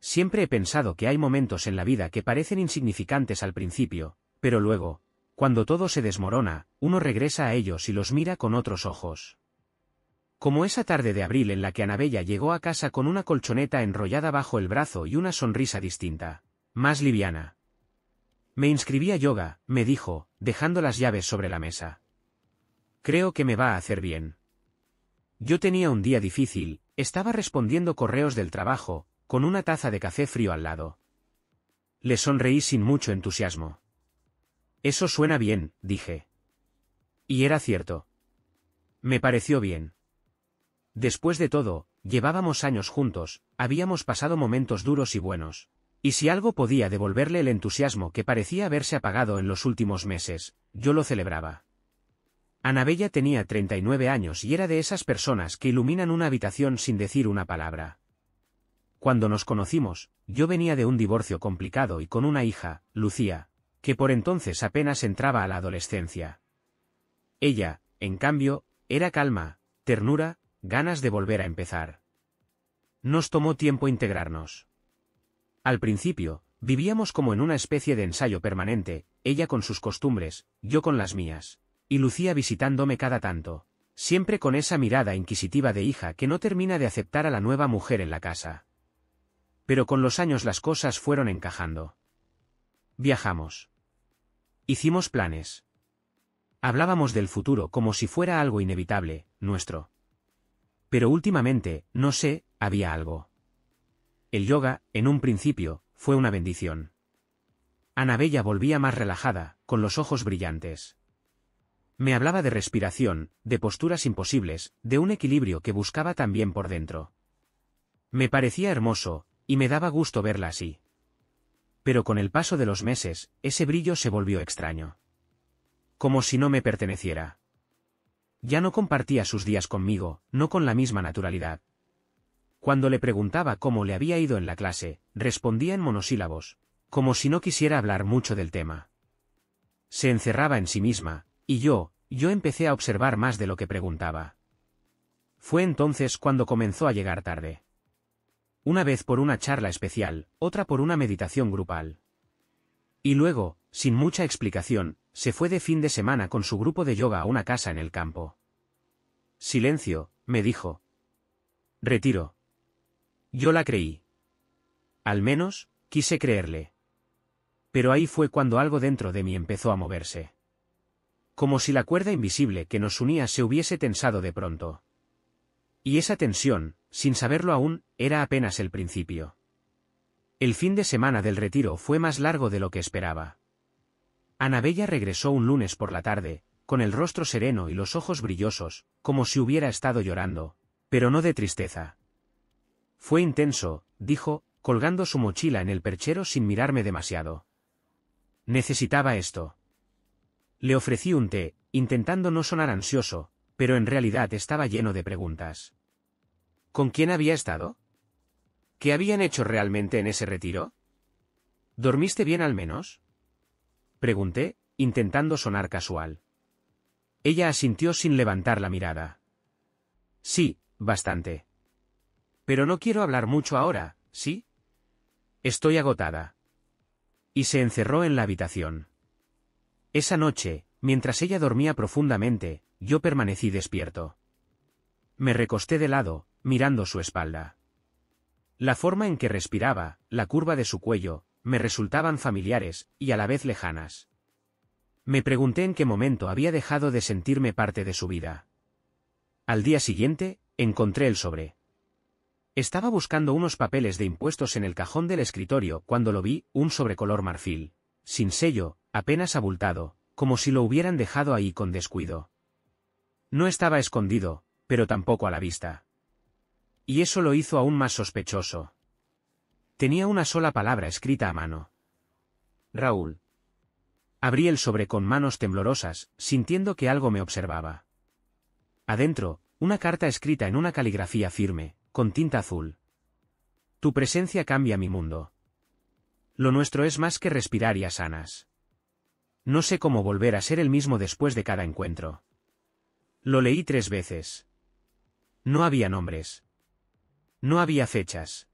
Siempre he pensado que hay momentos en la vida que parecen insignificantes al principio, pero luego, cuando todo se desmorona, uno regresa a ellos y los mira con otros ojos. Como esa tarde de abril en la que Annabella llegó a casa con una colchoneta enrollada bajo el brazo y una sonrisa distinta, más liviana. Me inscribí a yoga, me dijo, dejando las llaves sobre la mesa. Creo que me va a hacer bien. Yo tenía un día difícil, estaba respondiendo correos del trabajo, con una taza de café frío al lado. Le sonreí sin mucho entusiasmo. Eso suena bien, dije. Y era cierto. Me pareció bien. Después de todo, llevábamos años juntos, habíamos pasado momentos duros y buenos. Y si algo podía devolverle el entusiasmo que parecía haberse apagado en los últimos meses, yo lo celebraba. Annabella tenía 39 años y era de esas personas que iluminan una habitación sin decir una palabra. Cuando nos conocimos, yo venía de un divorcio complicado y con una hija, Lucía, que por entonces apenas entraba a la adolescencia. Ella, en cambio, era calma, ternura, ganas de volver a empezar. Nos tomó tiempo integrarnos. Al principio, vivíamos como en una especie de ensayo permanente, ella con sus costumbres, yo con las mías, y Lucía visitándome cada tanto, siempre con esa mirada inquisitiva de hija que no termina de aceptar a la nueva mujer en la casa. Pero con los años las cosas fueron encajando. Viajamos. Hicimos planes. Hablábamos del futuro como si fuera algo inevitable, nuestro. Pero últimamente, no sé, había algo. El yoga, en un principio, fue una bendición. Annabella volvía más relajada, con los ojos brillantes. Me hablaba de respiración, de posturas imposibles, de un equilibrio que buscaba también por dentro. Me parecía hermoso, y me daba gusto verla así. Pero con el paso de los meses, ese brillo se volvió extraño. Como si no me perteneciera. Ya no compartía sus días conmigo, no con la misma naturalidad. Cuando le preguntaba cómo le había ido en la clase, respondía en monosílabos, como si no quisiera hablar mucho del tema. Se encerraba en sí misma, y yo empecé a observar más de lo que preguntaba. Fue entonces cuando comenzó a llegar tarde. Una vez por una charla especial, otra por una meditación grupal. Y luego, sin mucha explicación, se fue de fin de semana con su grupo de yoga a una casa en el campo. Silencio, me dijo. Retiro. Yo la creí. Al menos, quise creerle. Pero ahí fue cuando algo dentro de mí empezó a moverse. Como si la cuerda invisible que nos unía se hubiese tensado de pronto. Y esa tensión, sin saberlo aún, era apenas el principio. El fin de semana del retiro fue más largo de lo que esperaba. Annabella regresó un lunes por la tarde, con el rostro sereno y los ojos brillosos, como si hubiera estado llorando, pero no de tristeza. Fue intenso, dijo, colgando su mochila en el perchero sin mirarme demasiado. Necesitaba esto. Le ofrecí un té, intentando no sonar ansioso, pero en realidad estaba lleno de preguntas. ¿Con quién había estado? ¿Qué habían hecho realmente en ese retiro? ¿Dormiste bien al menos? Pregunté, intentando sonar casual. Ella asintió sin levantar la mirada. Sí, bastante. Pero no quiero hablar mucho ahora, ¿sí? Estoy agotada. Y se encerró en la habitación. Esa noche, mientras ella dormía profundamente, yo permanecí despierto. Me recosté de lado, mirando su espalda. La forma en que respiraba, la curva de su cuello, me resultaban familiares, y a la vez lejanas. Me pregunté en qué momento había dejado de sentirme parte de su vida. Al día siguiente, encontré el sobre. Estaba buscando unos papeles de impuestos en el cajón del escritorio cuando lo vi, un sobre color marfil, sin sello, apenas abultado, como si lo hubieran dejado ahí con descuido. No estaba escondido, pero tampoco a la vista. Y eso lo hizo aún más sospechoso. Tenía una sola palabra escrita a mano. Raúl. Abrí el sobre con manos temblorosas, sintiendo que algo me observaba. Adentro, una carta escrita en una caligrafía firme, con tinta azul. Tu presencia cambia mi mundo. Lo nuestro es más que respirar y a sanas. No sé cómo volver a ser el mismo después de cada encuentro. Lo leí 3 veces. No había nombres. No había fechas.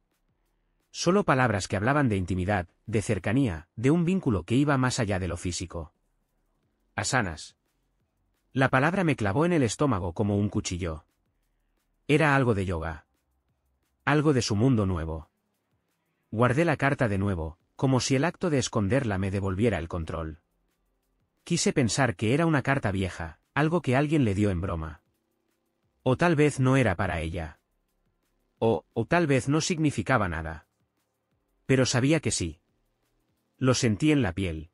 Solo palabras que hablaban de intimidad, de cercanía, de un vínculo que iba más allá de lo físico. Asanas. La palabra me clavó en el estómago como un cuchillo. Era algo de yoga. Algo de su mundo nuevo. Guardé la carta de nuevo, como si el acto de esconderla me devolviera el control. Quise pensar que era una carta vieja, algo que alguien le dio en broma. O tal vez no era para ella. O tal vez no significaba nada. Pero sabía que sí. Lo sentí en la piel.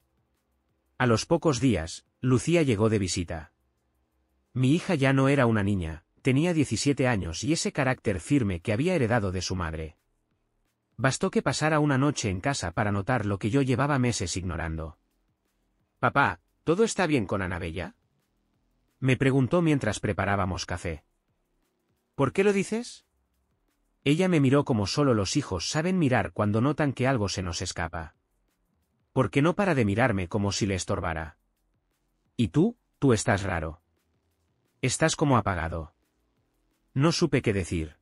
A los pocos días, Lucía llegó de visita. Mi hija ya no era una niña, tenía 17 años y ese carácter firme que había heredado de su madre. Bastó que pasara una noche en casa para notar lo que yo llevaba meses ignorando. «Papá, ¿todo está bien con Annabella?», me preguntó mientras preparábamos café. «¿Por qué lo dices?». Ella me miró como solo los hijos saben mirar cuando notan que algo se nos escapa. Porque no para de mirarme como si le estorbara. «¿Y tú estás raro. Estás como apagado». No supe qué decir.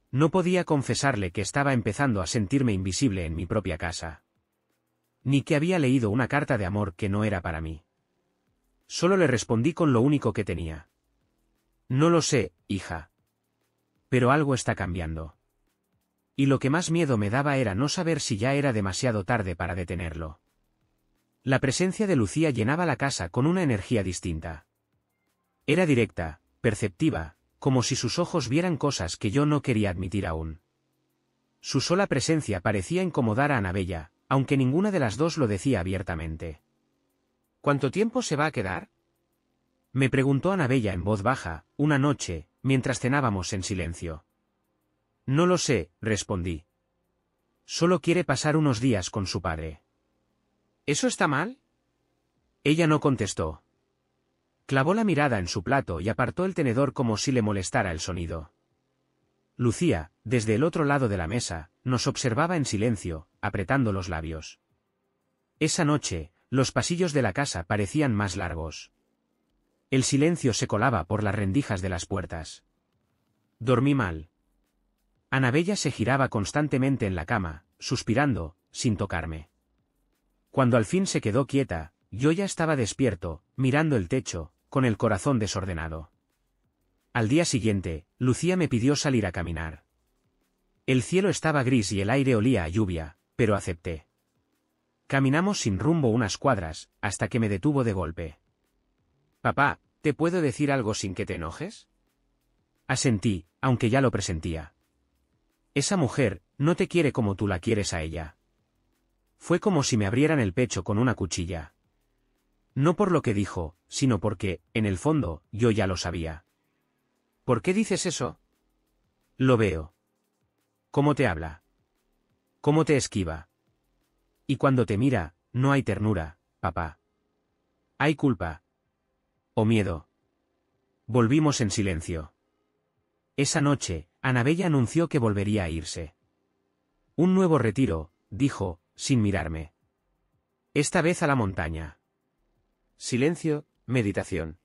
No podía confesarle que estaba empezando a sentirme invisible en mi propia casa. Ni que había leído una carta de amor que no era para mí. Solo le respondí con lo único que tenía. «No lo sé, hija. Pero algo está cambiando». Y lo que más miedo me daba era no saber si ya era demasiado tarde para detenerlo. La presencia de Lucía llenaba la casa con una energía distinta. Era directa, perceptiva, como si sus ojos vieran cosas que yo no quería admitir aún. Su sola presencia parecía incomodar a Annabella, aunque ninguna de las dos lo decía abiertamente. «¿Cuánto tiempo se va a quedar?», me preguntó Annabella en voz baja, una noche, mientras cenábamos en silencio. «No lo sé», respondí. «Solo quiere pasar unos días con su padre». «¿Eso está mal?». Ella no contestó. Clavó la mirada en su plato y apartó el tenedor como si le molestara el sonido. Lucía, desde el otro lado de la mesa, nos observaba en silencio, apretando los labios. Esa noche, los pasillos de la casa parecían más largos. El silencio se colaba por las rendijas de las puertas. Dormí mal. Annabella se giraba constantemente en la cama, suspirando, sin tocarme. Cuando al fin se quedó quieta, yo ya estaba despierto, mirando el techo, con el corazón desordenado. Al día siguiente, Lucía me pidió salir a caminar. El cielo estaba gris y el aire olía a lluvia, pero acepté. Caminamos sin rumbo unas cuadras, hasta que me detuvo de golpe. «Papá, ¿te puedo decir algo sin que te enojes?». Asentí, aunque ya lo presentía. «Esa mujer no te quiere como tú la quieres a ella». Fue como si me abrieran el pecho con una cuchilla. No por lo que dijo, sino porque, en el fondo, yo ya lo sabía. «¿Por qué dices eso?». «Lo veo. ¿Cómo te habla? ¿Cómo te esquiva? Y cuando te mira, no hay ternura, papá. Hay culpa. O miedo». Volvimos en silencio. Esa noche, Annabella anunció que volvería a irse. «Un nuevo retiro», dijo, sin mirarme. «Esta vez a la montaña». Silencio, meditación.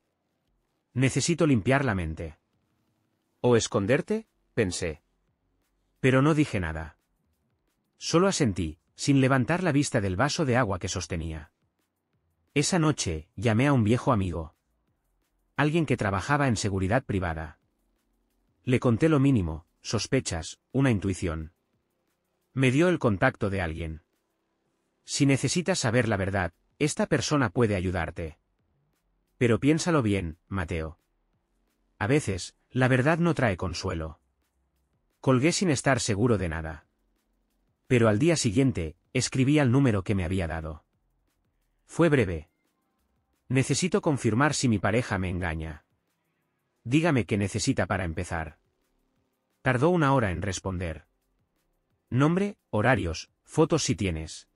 «Necesito limpiar la mente». «¿O esconderte?», pensé. Pero no dije nada. Solo asentí, sin levantar la vista del vaso de agua que sostenía. Esa noche, llamé a un viejo amigo. Alguien que trabajaba en seguridad privada. Le conté lo mínimo, sospechas, una intuición. Me dio el contacto de alguien. «Si necesitas saber la verdad, esta persona puede ayudarte. Pero piénsalo bien, Mateo. A veces, la verdad no trae consuelo». Colgué sin estar seguro de nada. Pero al día siguiente, escribí al número que me había dado. Fue breve. «Necesito confirmar si mi pareja me engaña. Dígame qué necesita para empezar». Tardó 1 hora en responder. «Nombre, horarios, fotos si tienes».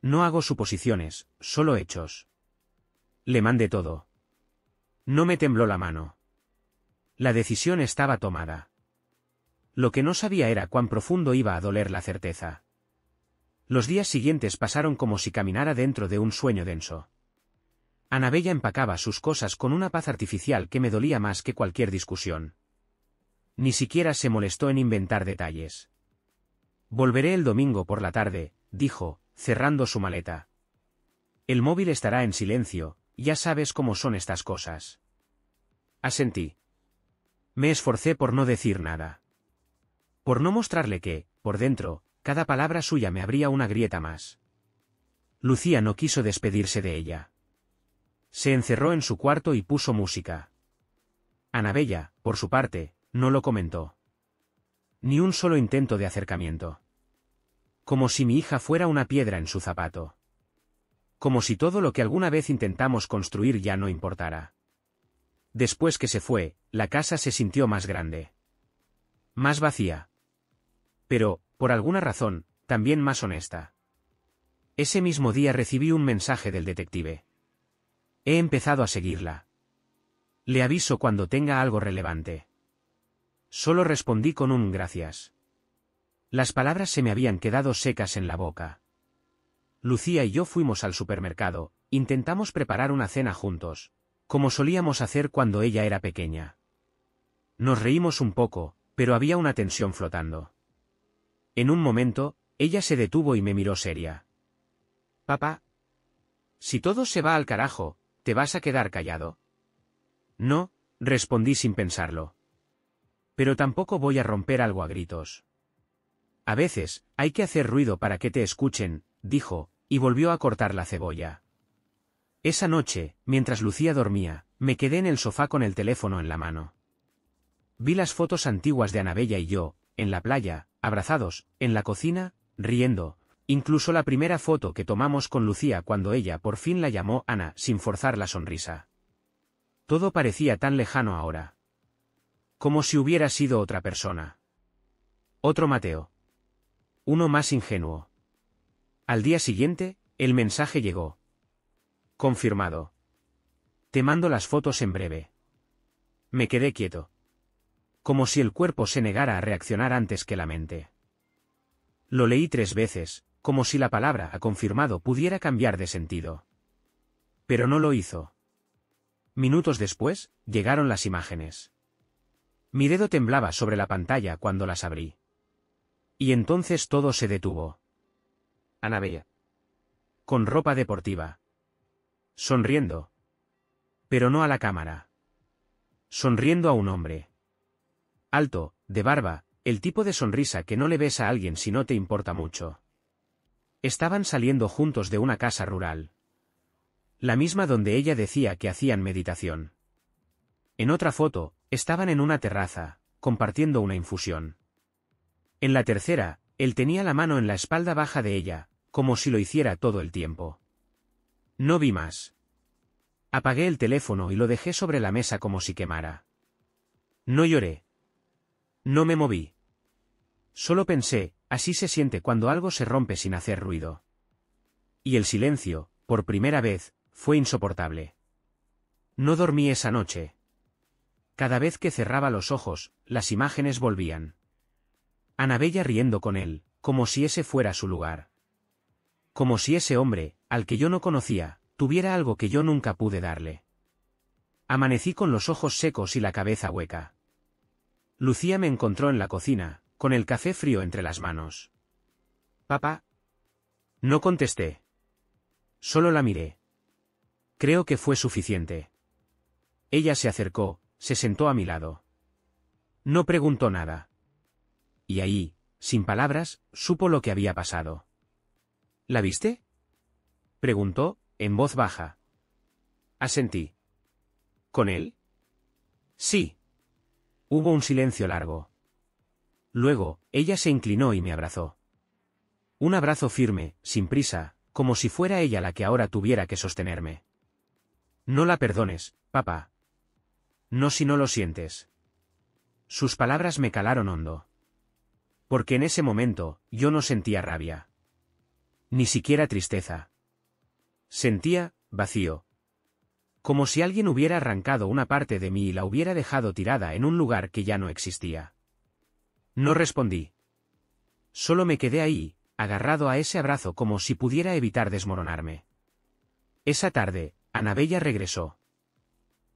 «No hago suposiciones, solo hechos». Le mandé todo. No me tembló la mano. La decisión estaba tomada. Lo que no sabía era cuán profundo iba a doler la certeza. Los días siguientes pasaron como si caminara dentro de un sueño denso. Annabella empacaba sus cosas con una paz artificial que me dolía más que cualquier discusión. Ni siquiera se molestó en inventar detalles. Volveré el domingo por la tarde, dijo, cerrando su maleta. El móvil estará en silencio, ya sabes cómo son estas cosas. Asentí. Me esforcé por no decir nada. Por no mostrarle que, por dentro, cada palabra suya me abría una grieta más. Lucía no quiso despedirse de ella. Se encerró en su cuarto y puso música. Anabella, por su parte, no lo comentó. Ni un solo intento de acercamiento. Como si mi hija fuera una piedra en su zapato. Como si todo lo que alguna vez intentamos construir ya no importara. Después que se fue, la casa se sintió más grande. Más vacía. Pero, por alguna razón, también más honesta. Ese mismo día recibí un mensaje del detective. He empezado a seguirla. Le aviso cuando tenga algo relevante. Solo respondí con un gracias. Las palabras se me habían quedado secas en la boca. Lucía y yo fuimos al supermercado, intentamos preparar una cena juntos, como solíamos hacer cuando ella era pequeña. Nos reímos un poco, pero había una tensión flotando. En un momento, ella se detuvo y me miró seria. «Papá, si todo se va al carajo, ¿te vas a quedar callado?» «No», respondí sin pensarlo. «Pero tampoco voy a romper algo a gritos». «A veces, hay que hacer ruido para que te escuchen», dijo, y volvió a cortar la cebolla. Esa noche, mientras Lucía dormía, me quedé en el sofá con el teléfono en la mano. Vi las fotos antiguas de Anabella y yo, en la playa, abrazados, en la cocina, riendo, incluso la primera foto que tomamos con Lucía cuando ella por fin la llamó Ana sin forzar la sonrisa. Todo parecía tan lejano ahora. Como si hubiera sido otra persona. Otro Mateo. Uno más ingenuo. Al día siguiente, el mensaje llegó. Confirmado. Te mando las fotos en breve. Me quedé quieto. Como si el cuerpo se negara a reaccionar antes que la mente. Lo leí 3 veces, como si la palabra "ha confirmado" pudiera cambiar de sentido. Pero no lo hizo. Minutos después, llegaron las imágenes. Mi dedo temblaba sobre la pantalla cuando las abrí. Y entonces todo se detuvo. Anabella. Con ropa deportiva. Sonriendo. Pero no a la cámara. Sonriendo a un hombre. Alto, de barba, el tipo de sonrisa que no le ves a alguien si no te importa mucho. Estaban saliendo juntos de una casa rural. La misma donde ella decía que hacían meditación. En otra foto, estaban en una terraza, compartiendo una infusión. En la tercera, él tenía la mano en la espalda baja de ella, como si lo hiciera todo el tiempo. No vi más. Apagué el teléfono y lo dejé sobre la mesa como si quemara. No lloré. No me moví. Solo pensé, así se siente cuando algo se rompe sin hacer ruido. Y el silencio, por primera vez, fue insoportable. No dormí esa noche. Cada vez que cerraba los ojos, las imágenes volvían. Anabella riendo con él, como si ese fuera su lugar. Como si ese hombre, al que yo no conocía, tuviera algo que yo nunca pude darle. Amanecí con los ojos secos y la cabeza hueca. Lucía me encontró en la cocina, con el café frío entre las manos. «Papá». No contesté. Solo la miré. Creo que fue suficiente. Ella se acercó, se sentó a mi lado. No preguntó nada. Y ahí, sin palabras, supo lo que había pasado. ¿La viste?, preguntó, en voz baja. Asentí. ¿Con él? Sí. Hubo un silencio largo. Luego, ella se inclinó y me abrazó. Un abrazo firme, sin prisa, como si fuera ella la que ahora tuviera que sostenerme. No la perdones, papá. No si no lo sientes. Sus palabras me calaron hondo. Porque en ese momento, yo no sentía rabia. Ni siquiera tristeza. Sentía vacío. Como si alguien hubiera arrancado una parte de mí y la hubiera dejado tirada en un lugar que ya no existía. No respondí. Solo me quedé ahí, agarrado a ese abrazo como si pudiera evitar desmoronarme. Esa tarde, Anabella regresó.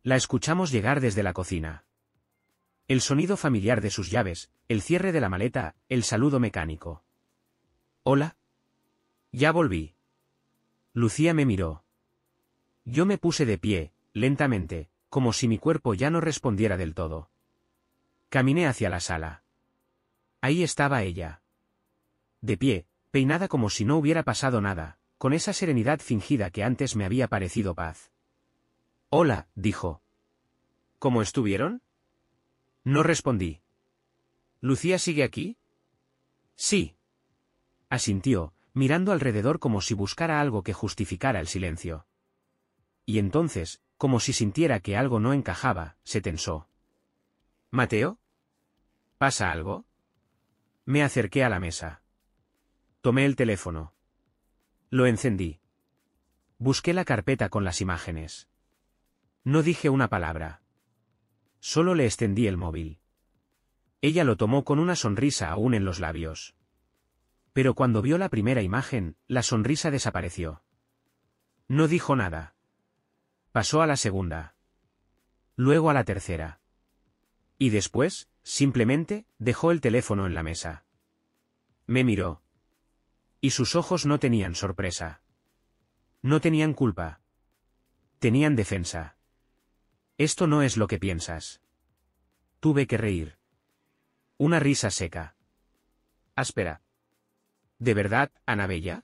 La escuchamos llegar desde la cocina. El sonido familiar de sus llaves, el cierre de la maleta, el saludo mecánico. Hola. Ya volví. Lucía me miró. Yo me puse de pie, lentamente, como si mi cuerpo ya no respondiera del todo. Caminé hacia la sala. Ahí estaba ella. De pie, peinada como si no hubiera pasado nada, con esa serenidad fingida que antes me había parecido paz. Hola, dijo. ¿Cómo estuvieron? No respondí. ¿Lucía sigue aquí? Sí. Asintió, mirando alrededor como si buscara algo que justificara el silencio. Y entonces, como si sintiera que algo no encajaba, se tensó. ¿Mateo? ¿Pasa algo? Me acerqué a la mesa. Tomé el teléfono. Lo encendí. Busqué la carpeta con las imágenes. No dije una palabra. Solo le extendí el móvil. Ella lo tomó con una sonrisa aún en los labios. Pero cuando vio la primera imagen, la sonrisa desapareció. No dijo nada. Pasó a la segunda. Luego a la tercera. Y después, simplemente, dejó el teléfono en la mesa. Me miró. Y sus ojos no tenían sorpresa. No tenían culpa. Tenían defensa. Esto no es lo que piensas. Tuve que reír. Una risa seca. Áspera. ¿De verdad, Anabella?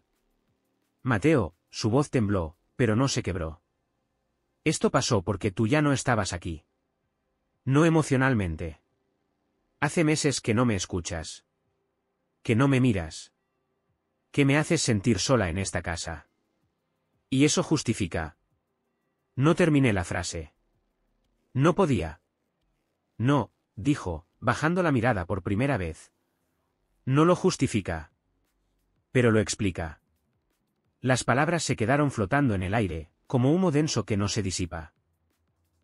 Mateo, su voz tembló, pero no se quebró. Esto pasó porque tú ya no estabas aquí. No emocionalmente. Hace meses que no me escuchas. Que no me miras. Que me haces sentir sola en esta casa. Y eso justifica. No terminé la frase. No podía. No, dijo, bajando la mirada por primera vez. No lo justifica. Pero lo explica. Las palabras se quedaron flotando en el aire, como humo denso que no se disipa.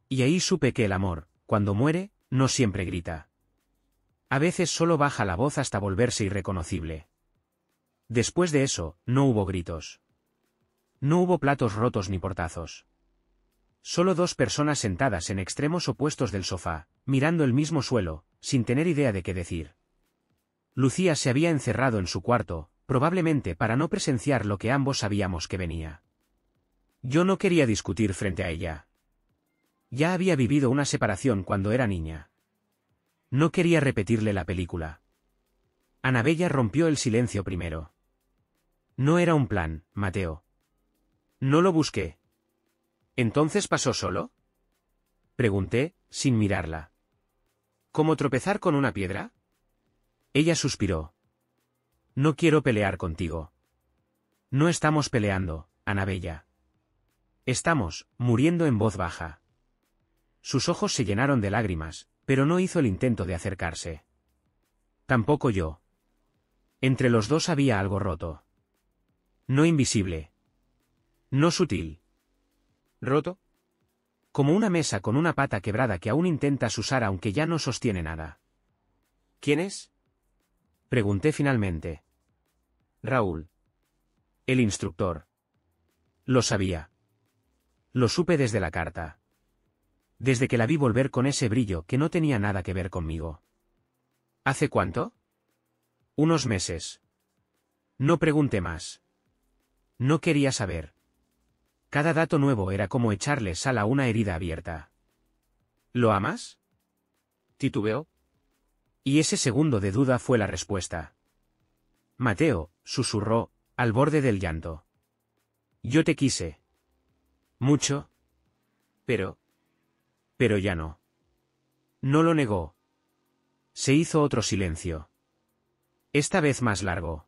Y ahí supe que el amor, cuando muere, no siempre grita. A veces solo baja la voz hasta volverse irreconocible. Después de eso, no hubo gritos. No hubo platos rotos ni portazos. Solo dos personas sentadas en extremos opuestos del sofá, mirando el mismo suelo, sin tener idea de qué decir. Lucía se había encerrado en su cuarto, probablemente para no presenciar lo que ambos sabíamos que venía. Yo no quería discutir frente a ella. Ya había vivido una separación cuando era niña. No quería repetirle la película. Anabella rompió el silencio primero. No era un plan, Mateo. No lo busqué. ¿Entonces pasó solo? Pregunté, sin mirarla. ¿Cómo tropezar con una piedra? Ella suspiró. No quiero pelear contigo. No estamos peleando, Anabella. Estamos, muriendo en voz baja. Sus ojos se llenaron de lágrimas, pero no hizo el intento de acercarse. Tampoco yo. Entre los dos había algo roto. No invisible. No sutil. ¿Roto? Como una mesa con una pata quebrada que aún intentas usar aunque ya no sostiene nada. ¿Quién es? Pregunté finalmente. Raúl. El instructor. Lo sabía. Lo supe desde la carta. Desde que la vi volver con ese brillo que no tenía nada que ver conmigo. ¿Hace cuánto? Unos meses. No pregunté más. No quería saber. Cada dato nuevo era como echarle sal a una herida abierta. ¿Lo amas? Titubeó. Y ese segundo de duda fue la respuesta. Mateo, susurró, al borde del llanto. Yo te quise. Mucho. Pero ya no. No lo negó. Se hizo otro silencio. Esta vez más largo.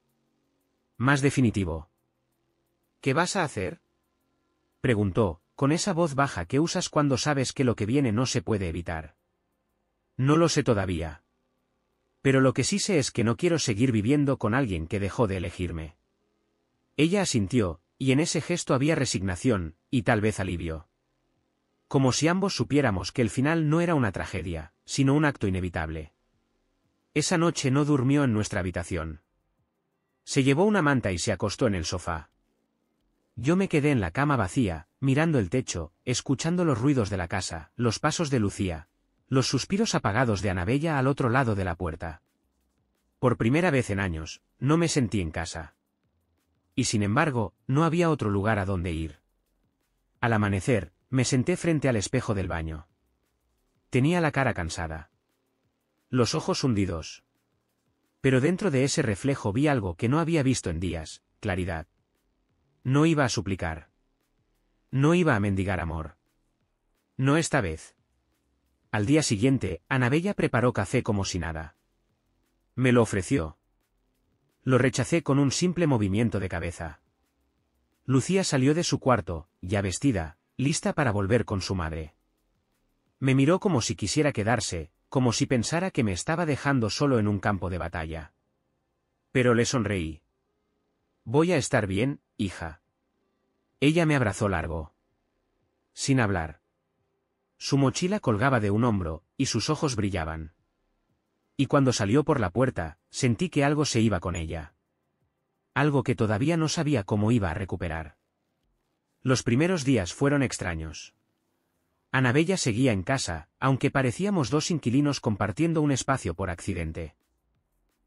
Más definitivo. ¿Qué vas a hacer? Preguntó, con esa voz baja que usas cuando sabes que lo que viene no se puede evitar. No lo sé todavía. Pero lo que sí sé es que no quiero seguir viviendo con alguien que dejó de elegirme. Ella asintió, y en ese gesto había resignación, y tal vez alivio. Como si ambos supiéramos que el final no era una tragedia, sino un acto inevitable. Esa noche no durmió en nuestra habitación. Se llevó una manta y se acostó en el sofá. Yo me quedé en la cama vacía, mirando el techo, escuchando los ruidos de la casa, los pasos de Lucía, los suspiros apagados de Anabella al otro lado de la puerta. Por primera vez en años, no me sentí en casa. y sin embargo, no había otro lugar a donde ir. Al amanecer, me senté frente al espejo del baño. Tenía la cara cansada. Los ojos hundidos. Pero dentro de ese reflejo vi algo que no había visto en días: claridad. No iba a suplicar. No iba a mendigar amor. No esta vez. Al día siguiente, Anabella preparó café como si nada. Me lo ofreció. Lo rechacé con un simple movimiento de cabeza. Lucía salió de su cuarto, ya vestida, lista para volver con su madre. Me miró como si quisiera quedarse, como si pensara que me estaba dejando solo en un campo de batalla. Pero le sonreí. Voy a estar bien, hija. Ella me abrazó largo. Sin hablar. Su mochila colgaba de un hombro, y sus ojos brillaban. Y cuando salió por la puerta, sentí que algo se iba con ella. Algo que todavía no sabía cómo iba a recuperar. Los primeros días fueron extraños. Anabella seguía en casa, aunque parecíamos dos inquilinos compartiendo un espacio por accidente.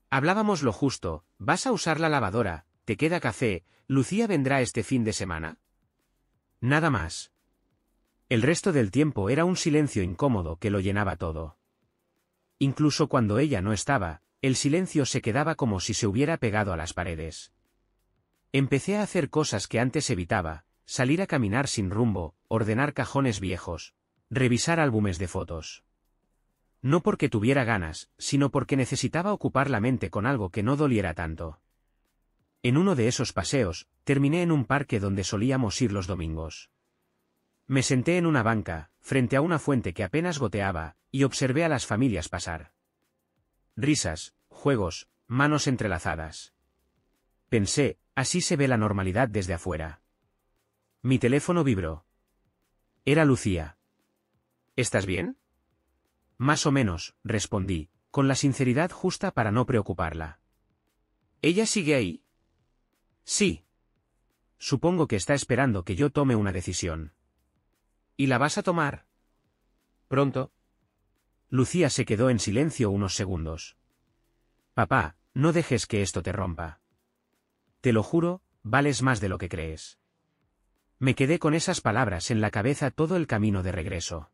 Hablábamos lo justo: ¿vas a usar la lavadora? ¿Te queda café? ¿Lucía vendrá este fin de semana? Nada más. El resto del tiempo era un silencio incómodo que lo llenaba todo. Incluso cuando ella no estaba, el silencio se quedaba como si se hubiera pegado a las paredes. Empecé a hacer cosas que antes evitaba: salir a caminar sin rumbo, ordenar cajones viejos, revisar álbumes de fotos. No porque tuviera ganas, sino porque necesitaba ocupar la mente con algo que no doliera tanto. En uno de esos paseos, terminé en un parque donde solíamos ir los domingos. Me senté en una banca, frente a una fuente que apenas goteaba, y observé a las familias pasar. Risas, juegos, manos entrelazadas. Pensé: así se ve la normalidad desde afuera. Mi teléfono vibró. Era Lucía. ¿Estás bien? Más o menos, respondí, con la sinceridad justa para no preocuparla. ¿Ella sigue ahí? Sí. Supongo que está esperando que yo tome una decisión. ¿Y la vas a tomar? Pronto. Lucía se quedó en silencio unos segundos. Papá, no dejes que esto te rompa. Te lo juro, vales más de lo que crees. Me quedé con esas palabras en la cabeza todo el camino de regreso.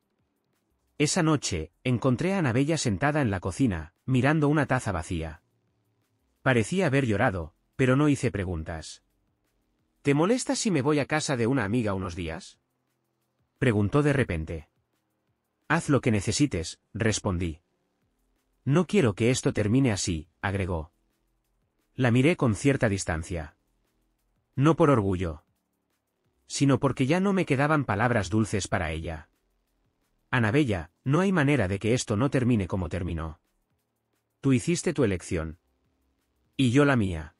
Esa noche, encontré a Anabella sentada en la cocina, mirando una taza vacía. Parecía haber llorado, pero no hice preguntas. ¿Te molesta si me voy a casa de una amiga unos días?, preguntó de repente. Haz lo que necesites, respondí. No quiero que esto termine así, agregó. La miré con cierta distancia. No por orgullo, sino porque ya no me quedaban palabras dulces para ella. Anabella, no hay manera de que esto no termine como terminó. Tú hiciste tu elección. Y yo la mía.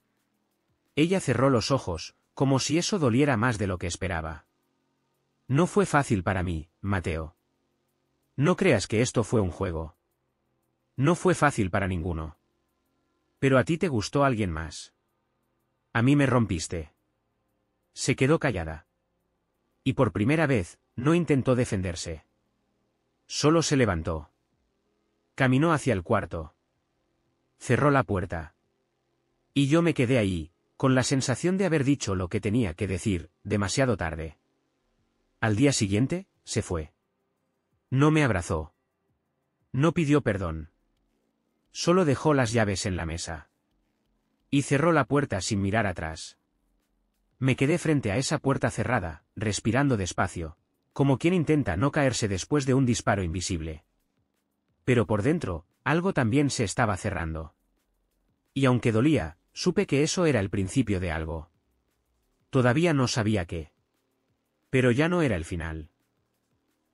Ella cerró los ojos, como si eso doliera más de lo que esperaba. No fue fácil para mí, Mateo. No creas que esto fue un juego. No fue fácil para ninguno. Pero a ti te gustó alguien más. A mí me rompiste. Se quedó callada. Y por primera vez, no intentó defenderse. Solo se levantó. Caminó hacia el cuarto. Cerró la puerta. Y yo me quedé ahí, con la sensación de haber dicho lo que tenía que decir, demasiado tarde. Al día siguiente, se fue. No me abrazó. No pidió perdón. Solo dejó las llaves en la mesa. Y cerró la puerta sin mirar atrás. Me quedé frente a esa puerta cerrada, respirando despacio, como quien intenta no caerse después de un disparo invisible. Pero por dentro, algo también se estaba cerrando. Y aunque dolía, supe que eso era el principio de algo. Todavía no sabía qué. Pero ya no era el final.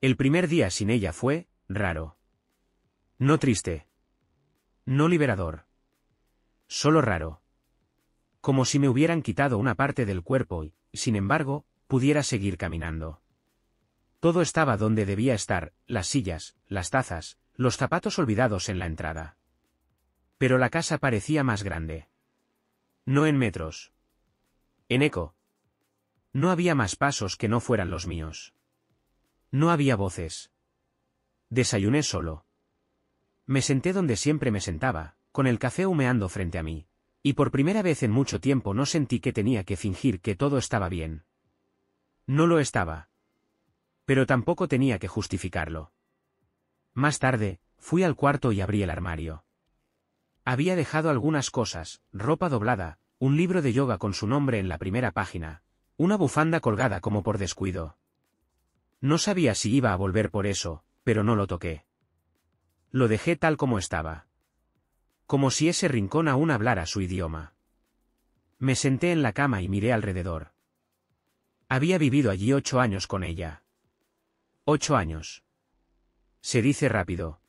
El primer día sin ella fue raro. No triste. No liberador. Solo raro. Como si me hubieran quitado una parte del cuerpo y, sin embargo, pudiera seguir caminando. Todo estaba donde debía estar: las sillas, las tazas, los zapatos olvidados en la entrada. Pero la casa parecía más grande. No en metros. En eco. No había más pasos que no fueran los míos. No había voces. Desayuné solo. Me senté donde siempre me sentaba, con el café humeando frente a mí, Y por primera vez en mucho tiempo no sentí que tenía que fingir que todo estaba bien. No lo estaba. Pero tampoco tenía que justificarlo. Más tarde, fui al cuarto y abrí el armario. Había dejado algunas cosas, ropa doblada, un libro de yoga con su nombre en la primera página, una bufanda colgada como por descuido. No sabía si iba a volver por eso, pero no lo toqué. Lo dejé tal como estaba. Como si ese rincón aún hablara su idioma. Me senté en la cama y miré alrededor. Había vivido allí 8 años con ella. 8 años. Se dice rápido.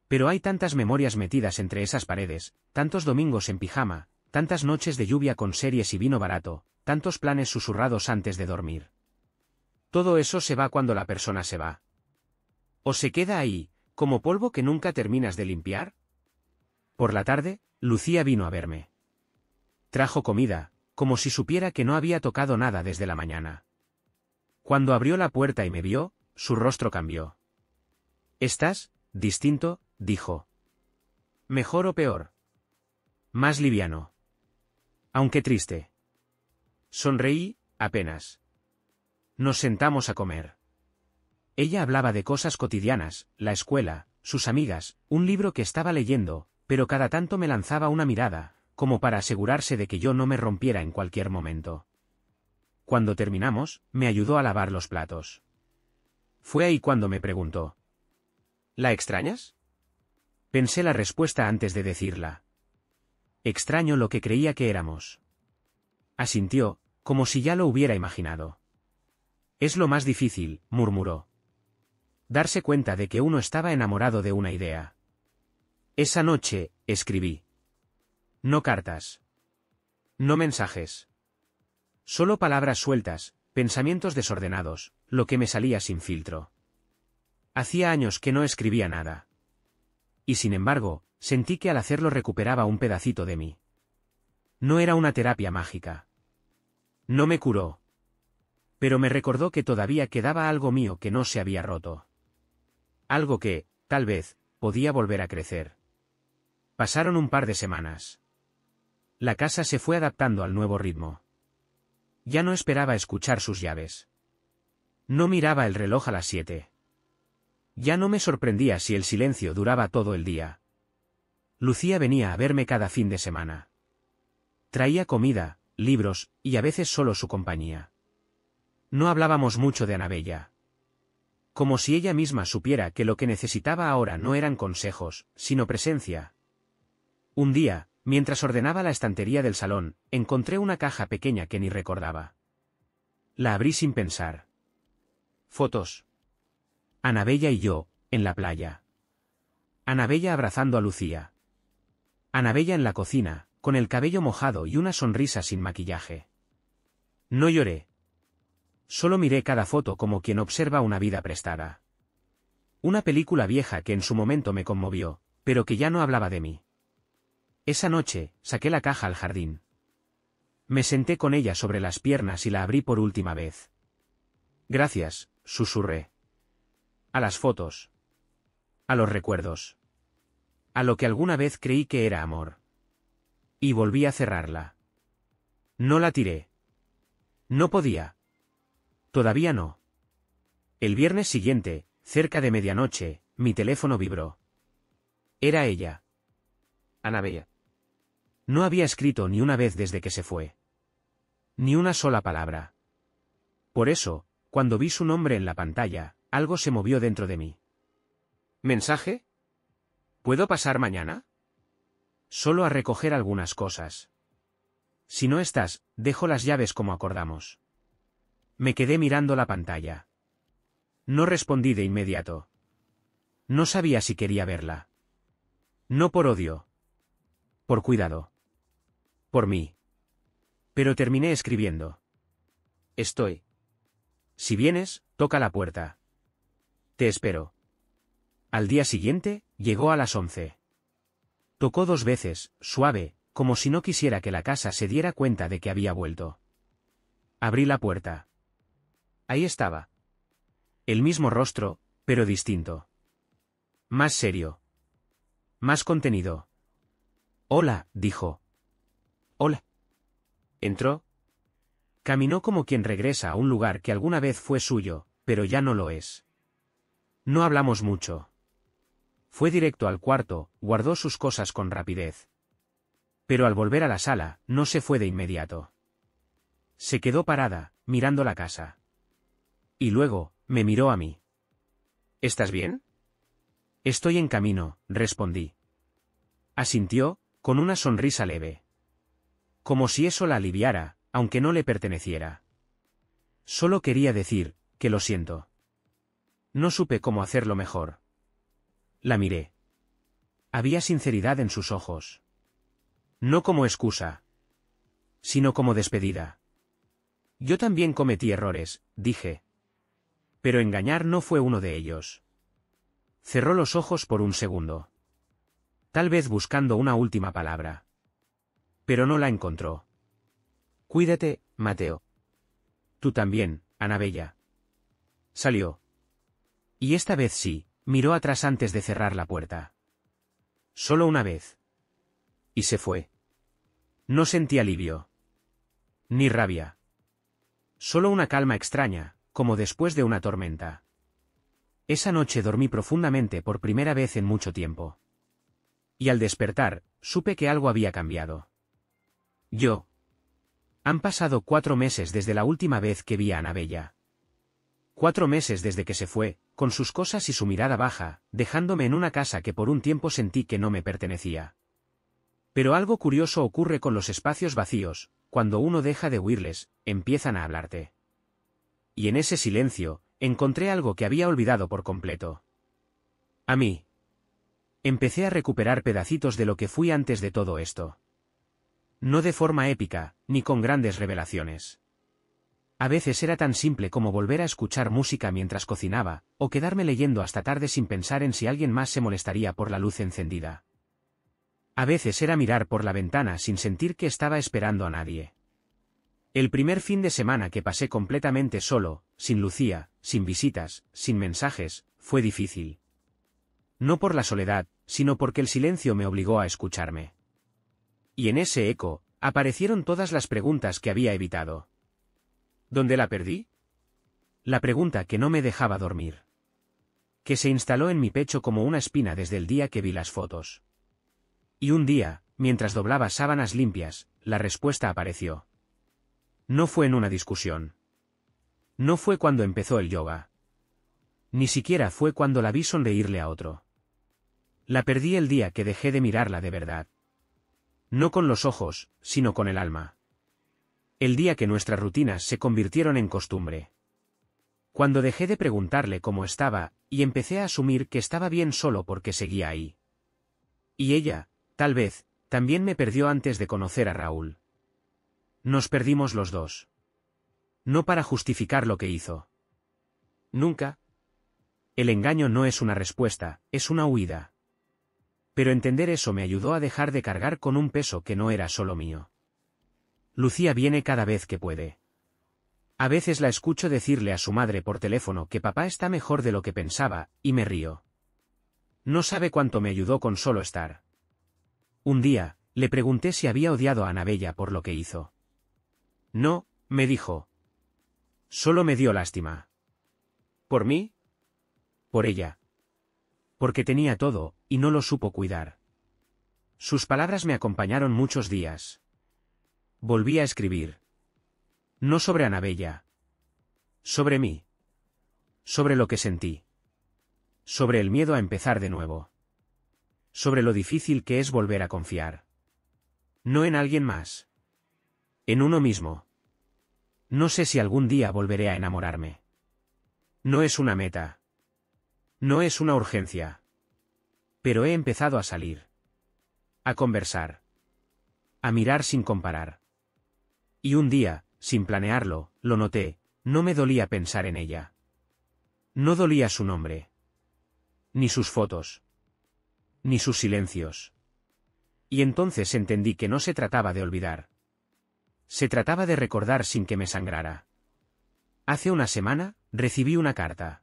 Pero hay tantas memorias metidas entre esas paredes, tantos domingos en pijama, tantas noches de lluvia con series y vino barato, tantos planes susurrados antes de dormir. Todo eso se va cuando la persona se va. ¿O se queda ahí, como polvo que nunca terminas de limpiar? Por la tarde, Lucía vino a verme. Trajo comida, como si supiera que no había tocado nada desde la mañana. Cuando abrió la puerta y me vio, su rostro cambió. «¿Estás distinto?», dijo. «¿Mejor o peor?». «Más liviano. Aunque triste». Sonreí, apenas. Nos sentamos a comer. Ella hablaba de cosas cotidianas, la escuela, sus amigas, un libro que estaba leyendo, pero cada tanto me lanzaba una mirada, como para asegurarse de que yo no me rompiera en cualquier momento. Cuando terminamos, me ayudó a lavar los platos. Fue ahí cuando me preguntó: «¿La extrañas?». Pensé la respuesta antes de decirla. «Extraño lo que creía que éramos». Asintió, como si ya lo hubiera imaginado. «Es lo más difícil», murmuró. «Darse cuenta de que uno estaba enamorado de una idea». Esa noche, escribí. No cartas. No mensajes. Solo palabras sueltas, pensamientos desordenados, lo que me salía sin filtro. Hacía años que no escribía nada. Y sin embargo, sentí que al hacerlo recuperaba un pedacito de mí. No era una terapia mágica. No me curó. Pero me recordó que todavía quedaba algo mío que no se había roto. Algo que, tal vez, podía volver a crecer. Pasaron un par de semanas. La casa se fue adaptando al nuevo ritmo. Ya no esperaba escuchar sus llaves. No miraba el reloj a las 7. Ya no me sorprendía si el silencio duraba todo el día. Lucía venía a verme cada fin de semana. Traía comida, libros, y a veces solo su compañía. No hablábamos mucho de Anabella. Como si ella misma supiera que lo que necesitaba ahora no eran consejos, sino presencia. Un día, mientras ordenaba la estantería del salón, encontré una caja pequeña que ni recordaba. La abrí sin pensar. Fotos. Anabella y yo, en la playa. Anabella abrazando a Lucía. Anabella en la cocina, con el cabello mojado y una sonrisa sin maquillaje. No lloré. Solo miré cada foto como quien observa una vida prestada. Una película vieja que en su momento me conmovió, pero que ya no hablaba de mí. Esa noche, saqué la caja al jardín. Me senté con ella sobre las piernas y la abrí por última vez. «Gracias», susurré. A las fotos. A los recuerdos. A lo que alguna vez creí que era amor. Y volví a cerrarla. No la tiré. No podía. Todavía no. El viernes siguiente, cerca de medianoche, mi teléfono vibró. Era ella. Anabella. No había escrito ni una vez desde que se fue. Ni una sola palabra. Por eso, cuando vi su nombre en la pantalla, algo se movió dentro de mí. ¿Mensaje? ¿Puedo pasar mañana? Solo a recoger algunas cosas. Si no estás, dejo las llaves como acordamos. Me quedé mirando la pantalla. No respondí de inmediato. No sabía si quería verla. No por odio. Por cuidado. Por mí. Pero terminé escribiendo. Estoy. Si vienes, toca la puerta. Te espero. Al día siguiente, llegó a las 11. Tocó 2 veces, suave, como si no quisiera que la casa se diera cuenta de que había vuelto. Abrí la puerta. Ahí estaba. El mismo rostro, pero distinto. Más serio. Más contenido. «Hola», dijo. Hola. Entró. Caminó como quien regresa a un lugar que alguna vez fue suyo, pero ya no lo es. No hablamos mucho. Fue directo al cuarto, guardó sus cosas con rapidez. Pero al volver a la sala, no se fue de inmediato. Se quedó parada, mirando la casa. Y luego, me miró a mí. ¿Estás bien? Estoy en camino, respondí. Asintió, con una sonrisa leve. Como si eso la aliviara, aunque no le perteneciera. Solo quería decir, que lo siento. No supe cómo hacerlo mejor. La miré. Había sinceridad en sus ojos. No como excusa, sino como despedida. Yo también cometí errores, dije. Pero engañar no fue uno de ellos. Cerró los ojos por un segundo. Tal vez buscando una última palabra. Pero no la encontró. Cuídate, Mateo. Tú también, Annabella. Salió. Y esta vez sí, miró atrás antes de cerrar la puerta. Solo una vez. Y se fue. No sentí alivio. Ni rabia. Solo una calma extraña, como después de una tormenta. Esa noche dormí profundamente por primera vez en mucho tiempo. Y al despertar, supe que algo había cambiado. Yo. Han pasado 4 meses desde la última vez que vi a Annabella. 4 meses desde que se fue, con sus cosas y su mirada baja, dejándome en una casa que por un tiempo sentí que no me pertenecía. Pero algo curioso ocurre con los espacios vacíos, cuando uno deja de huirles, empiezan a hablarte. Y en ese silencio, encontré algo que había olvidado por completo. A mí. Empecé a recuperar pedacitos de lo que fui antes de todo esto. No de forma épica, ni con grandes revelaciones. A veces era tan simple como volver a escuchar música mientras cocinaba, o quedarme leyendo hasta tarde sin pensar en si alguien más se molestaría por la luz encendida. A veces era mirar por la ventana sin sentir que estaba esperando a nadie. El primer fin de semana que pasé completamente solo, sin Lucía, sin visitas, sin mensajes, fue difícil. No por la soledad, sino porque el silencio me obligó a escucharme. Y en ese eco, aparecieron todas las preguntas que había evitado. ¿Dónde la perdí? La pregunta que no me dejaba dormir. Que se instaló en mi pecho como una espina desde el día que vi las fotos. Y un día, mientras doblaba sábanas limpias, la respuesta apareció. No fue en una discusión. No fue cuando empezó el yoga. Ni siquiera fue cuando la vi sonreírle a otro. La perdí el día que dejé de mirarla de verdad. No con los ojos, sino con el alma. El día que nuestras rutinas se convirtieron en costumbre. Cuando dejé de preguntarle cómo estaba, y empecé a asumir que estaba bien solo porque seguía ahí. Y ella, tal vez, también me perdió antes de conocer a Raúl. Nos perdimos los dos. No para justificar lo que hizo. Nunca. El engaño no es una respuesta, es una huida. Pero entender eso me ayudó a dejar de cargar con un peso que no era solo mío. Lucía viene cada vez que puede. A veces la escucho decirle a su madre por teléfono que papá está mejor de lo que pensaba, y me río. No sabe cuánto me ayudó con solo estar. Un día, le pregunté si había odiado a Annabella por lo que hizo. No, me dijo. Solo me dio lástima. ¿Por mí? Por ella. Porque tenía todo, y no lo supo cuidar. Sus palabras me acompañaron muchos días. Volví a escribir. No sobre Annabella. Sobre mí. Sobre lo que sentí. Sobre el miedo a empezar de nuevo. Sobre lo difícil que es volver a confiar. No en alguien más. En uno mismo. No sé si algún día volveré a enamorarme. No es una meta. No es una urgencia. Pero he empezado a salir. A conversar. A mirar sin comparar. Y un día, sin planearlo, lo noté, no me dolía pensar en ella. No dolía su nombre. Ni sus fotos. Ni sus silencios. Y entonces entendí que no se trataba de olvidar. Se trataba de recordar sin que me sangrara. Hace una semana, recibí una carta.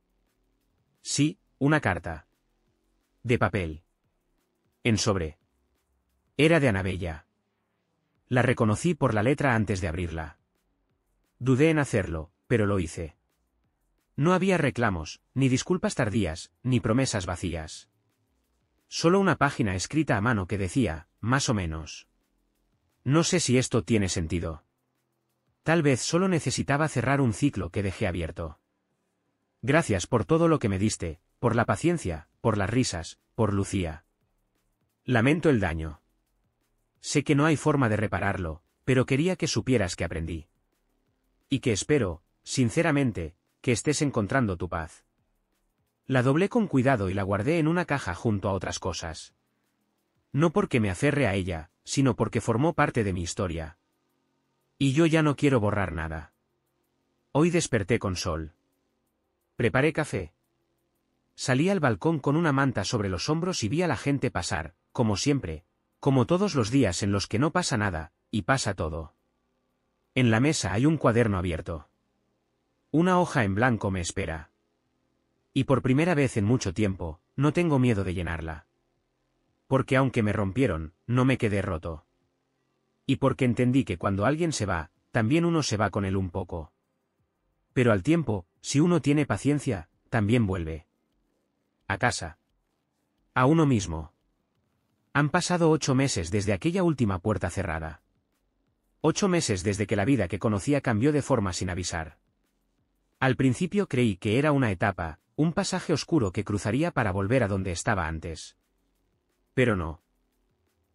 Sí, una carta. De papel. En sobre. Era de Annabella. La reconocí por la letra antes de abrirla. Dudé en hacerlo, pero lo hice. No había reclamos, ni disculpas tardías, ni promesas vacías. Solo una página escrita a mano que decía, más o menos. No sé si esto tiene sentido. Tal vez solo necesitaba cerrar un ciclo que dejé abierto. Gracias por todo lo que me diste, por la paciencia, por las risas, por Lucía. Lamento el daño. Sé que no hay forma de repararlo, pero quería que supieras que aprendí. Y que espero, sinceramente, que estés encontrando tu paz. La doblé con cuidado y la guardé en una caja junto a otras cosas. No porque me aferre a ella, sino porque formó parte de mi historia. Y yo ya no quiero borrar nada. Hoy desperté con sol. Preparé café. Salí al balcón con una manta sobre los hombros y vi a la gente pasar, como siempre, como todos los días en los que no pasa nada, y pasa todo. En la mesa hay un cuaderno abierto. Una hoja en blanco me espera. Y por primera vez en mucho tiempo, no tengo miedo de llenarla. Porque aunque me rompieron, no me quedé roto. Y porque entendí que cuando alguien se va, también uno se va con él un poco. Pero al tiempo, si uno tiene paciencia, también vuelve. A casa. A uno mismo. Han pasado 8 meses desde aquella última puerta cerrada. 8 meses desde que la vida que conocía cambió de forma sin avisar. Al principio creí que era una etapa, un pasaje oscuro que cruzaría para volver a donde estaba antes. Pero no.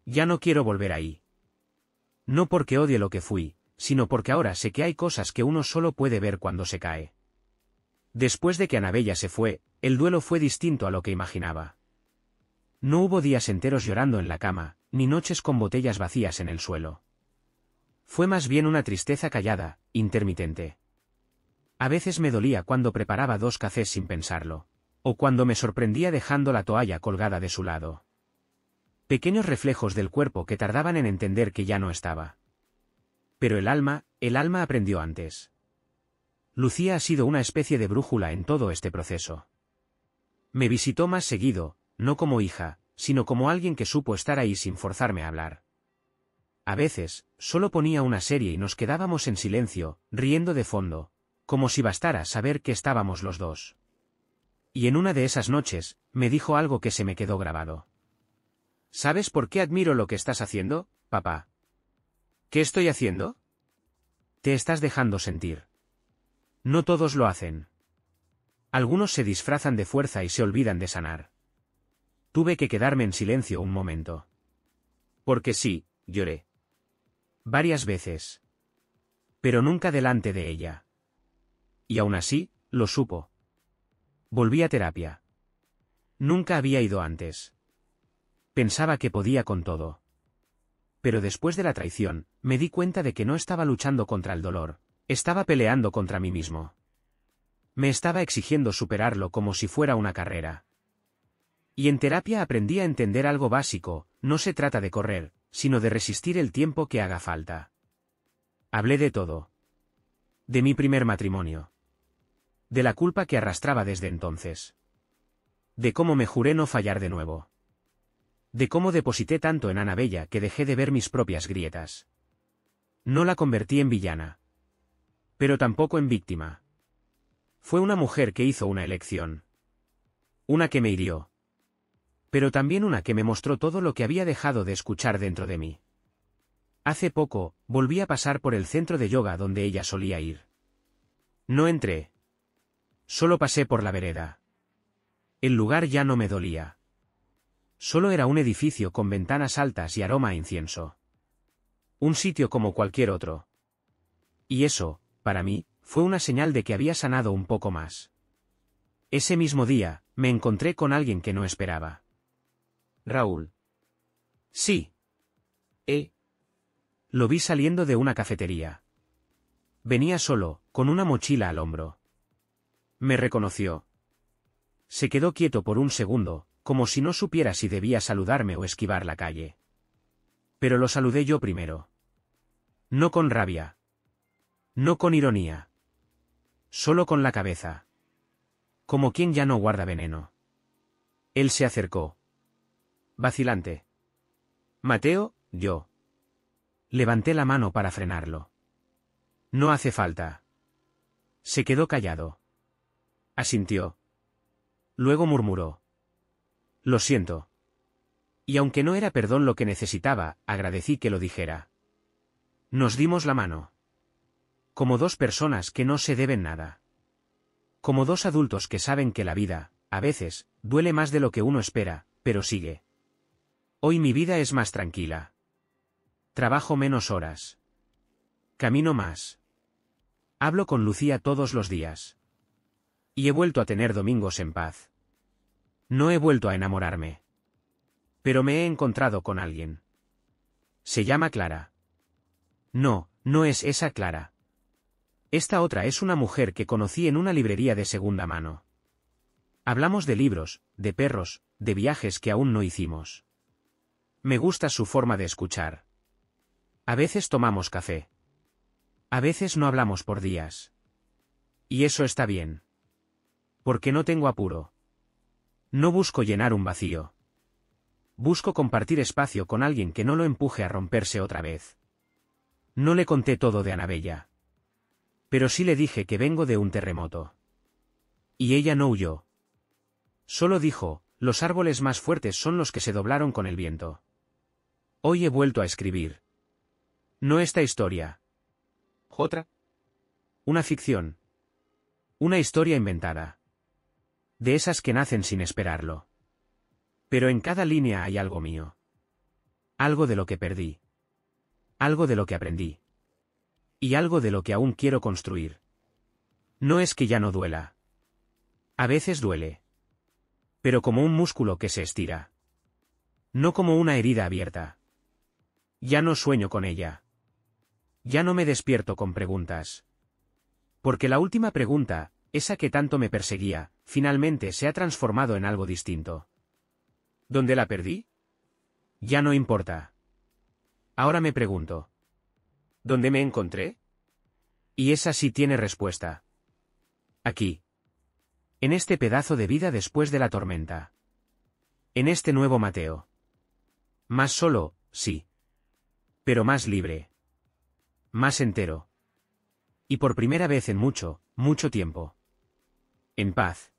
Ya no quiero volver ahí. No porque odie lo que fui, sino porque ahora sé que hay cosas que uno solo puede ver cuando se cae. Después de que Anabella se fue, el duelo fue distinto a lo que imaginaba. No hubo días enteros llorando en la cama, ni noches con botellas vacías en el suelo. Fue más bien una tristeza callada, intermitente. A veces me dolía cuando preparaba 2 cafés sin pensarlo, o cuando me sorprendía dejando la toalla colgada de su lado. Pequeños reflejos del cuerpo que tardaban en entender que ya no estaba. Pero el alma aprendió antes. Lucía ha sido una especie de brújula en todo este proceso. Me visitó más seguido, no como hija, sino como alguien que supo estar ahí sin forzarme a hablar. A veces, solo ponía una serie y nos quedábamos en silencio, riendo de fondo, como si bastara saber que estábamos los dos. Y en una de esas noches, me dijo algo que se me quedó grabado. ¿Sabes por qué admiro lo que estás haciendo, papá? ¿Qué estoy haciendo? Te estás dejando sentir. No todos lo hacen. Algunos se disfrazan de fuerza y se olvidan de sanar. Tuve que quedarme en silencio un momento. Porque sí, lloré. Varias veces. Pero nunca delante de ella. Y aún así, lo supo. Volví a terapia. Nunca había ido antes. Pensaba que podía con todo. Pero después de la traición, me di cuenta de que no estaba luchando contra el dolor, estaba peleando contra mí mismo. Me estaba exigiendo superarlo como si fuera una carrera. Y en terapia aprendí a entender algo básico, no se trata de correr, sino de resistir el tiempo que haga falta. Hablé de todo. De mi primer matrimonio. De la culpa que arrastraba desde entonces. De cómo me juré no fallar de nuevo. De cómo deposité tanto en Anabella que dejé de ver mis propias grietas. No la convertí en villana. Pero tampoco en víctima. Fue una mujer que hizo una elección. Una que me hirió. Pero también una que me mostró todo lo que había dejado de escuchar dentro de mí. Hace poco, volví a pasar por el centro de yoga donde ella solía ir. No entré. Solo pasé por la vereda. El lugar ya no me dolía. Solo era un edificio con ventanas altas y aroma a incienso. Un sitio como cualquier otro. Y eso, para mí, fue una señal de que había sanado un poco más. Ese mismo día, me encontré con alguien que no esperaba. Raúl. Sí. Lo vi saliendo de una cafetería. Venía solo, con una mochila al hombro. Me reconoció. Se quedó quieto por un segundo, como si no supiera si debía saludarme o esquivar la calle. Pero lo saludé yo primero. No con rabia. No con ironía. Solo con la cabeza. Como quien ya no guarda veneno. Él se acercó. Vacilante. Mateo, yo. Levanté la mano para frenarlo. No hace falta. Se quedó callado. Asintió. Luego murmuró. Lo siento. Y aunque no era perdón lo que necesitaba, agradecí que lo dijera. Nos dimos la mano. Como dos personas que no se deben nada. Como dos adultos que saben que la vida, a veces, duele más de lo que uno espera, pero sigue. Hoy mi vida es más tranquila. Trabajo menos horas. Camino más. Hablo con Lucía todos los días. Y he vuelto a tener domingos en paz. No he vuelto a enamorarme. Pero me he encontrado con alguien. Se llama Clara. No, no es esa Clara. Esta otra es una mujer que conocí en una librería de segunda mano. Hablamos de libros, de perros, de viajes que aún no hicimos. Me gusta su forma de escuchar. A veces tomamos café. A veces no hablamos por días. Y eso está bien. Porque no tengo apuro. No busco llenar un vacío. Busco compartir espacio con alguien que no lo empuje a romperse otra vez. No le conté todo de Anabella. Pero sí le dije que vengo de un terremoto. Y ella no huyó. Solo dijo, los árboles más fuertes son los que se doblaron con el viento. Hoy he vuelto a escribir. No esta historia. ¿Otra? Una ficción. Una historia inventada. De esas que nacen sin esperarlo. Pero en cada línea hay algo mío. Algo de lo que perdí. Algo de lo que aprendí. Y algo de lo que aún quiero construir. No es que ya no duela. A veces duele. Pero como un músculo que se estira. No como una herida abierta. Ya no sueño con ella. Ya no me despierto con preguntas. Porque la última pregunta, esa que tanto me perseguía, finalmente se ha transformado en algo distinto. ¿Dónde la perdí? Ya no importa. Ahora me pregunto. ¿Dónde me encontré? Y esa sí tiene respuesta. Aquí. En este pedazo de vida después de la tormenta. En este nuevo Mateo. Más solo, sí. Pero más libre. Más entero. Y por primera vez en mucho, mucho tiempo. En paz.